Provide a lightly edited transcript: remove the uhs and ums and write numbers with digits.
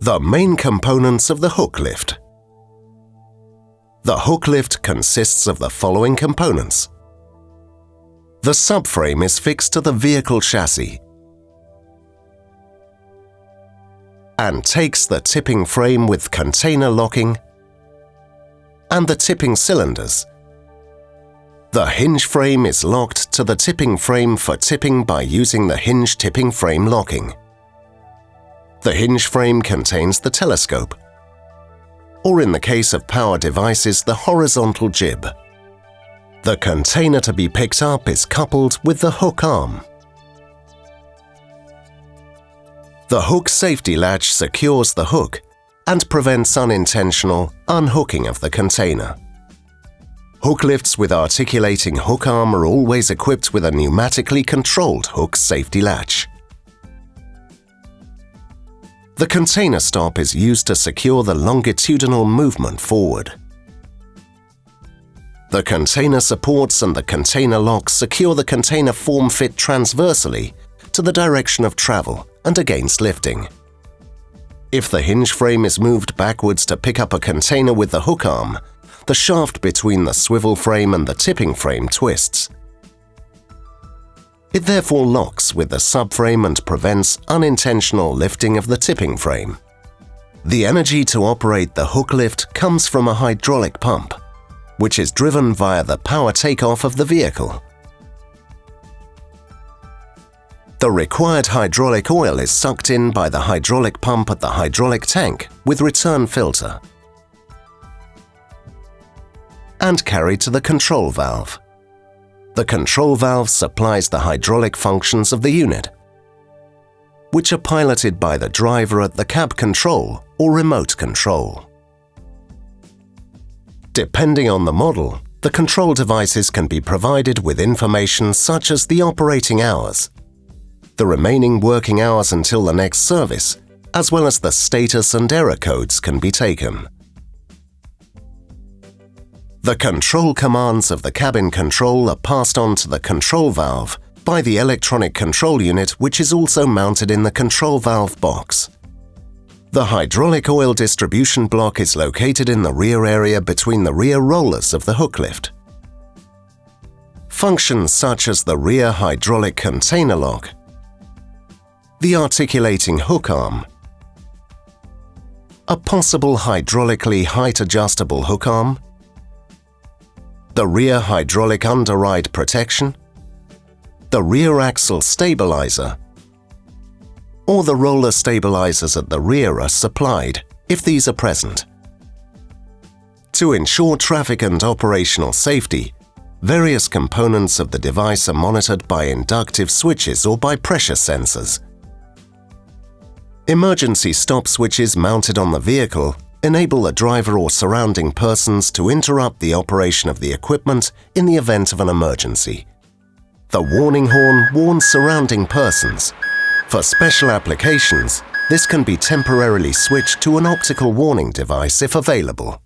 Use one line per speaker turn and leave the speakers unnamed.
The main components of the hook lift. The hook lift consists of the following components. The subframe is fixed to the vehicle chassis and takes the tipping frame with container locking and the tipping cylinders. The hinge frame is locked to the tipping frame for tipping by using the hinge tipping frame locking. The hinge frame contains the telescope, or in the case of power devices, the horizontal jib. The container to be picked up is coupled with the hook arm. The hook safety latch secures the hook and prevents unintentional unhooking of the container. Hook lifts with articulating hook arm are always equipped with a pneumatically controlled hook safety latch. The container stop is used to secure the longitudinal movement forward. The container supports and the container locks secure the container form fit transversely to the direction of travel and against lifting. If the hinge frame is moved backwards to pick up a container with the hook arm, the shaft between the swivel frame and the tipping frame twists. It therefore locks with the subframe and prevents unintentional lifting of the tipping frame. The energy to operate the hook lift comes from a hydraulic pump, which is driven via the power takeoff of the vehicle. The required hydraulic oil is sucked in by the hydraulic pump at the hydraulic tank with return filter and carried to the control valve. The control valve supplies the hydraulic functions of the unit, which are piloted by the driver at the cab control or remote control. Depending on the model, the control devices can be provided with information such as the operating hours, the remaining working hours until the next service, as well as the status and error codes can be taken. The control commands of the cabin control are passed on to the control valve by the electronic control unit, which is also mounted in the control valve box. The hydraulic oil distribution block is located in the rear area between the rear rollers of the hook lift. Functions such as the rear hydraulic container lock, the articulating hook arm, a possible hydraulically height-adjustable hook arm, the rear hydraulic underride protection, the rear axle stabilizer, or the roller stabilizers at the rear are supplied if these are present. To ensure traffic and operational safety, various components of the device are monitored by inductive switches or by pressure sensors. Emergency stop switches mounted on the vehicle enable the driver or surrounding persons to interrupt the operation of the equipment in the event of an emergency. The warning horn warns surrounding persons. For special applications, this can be temporarily switched to an optical warning device if available.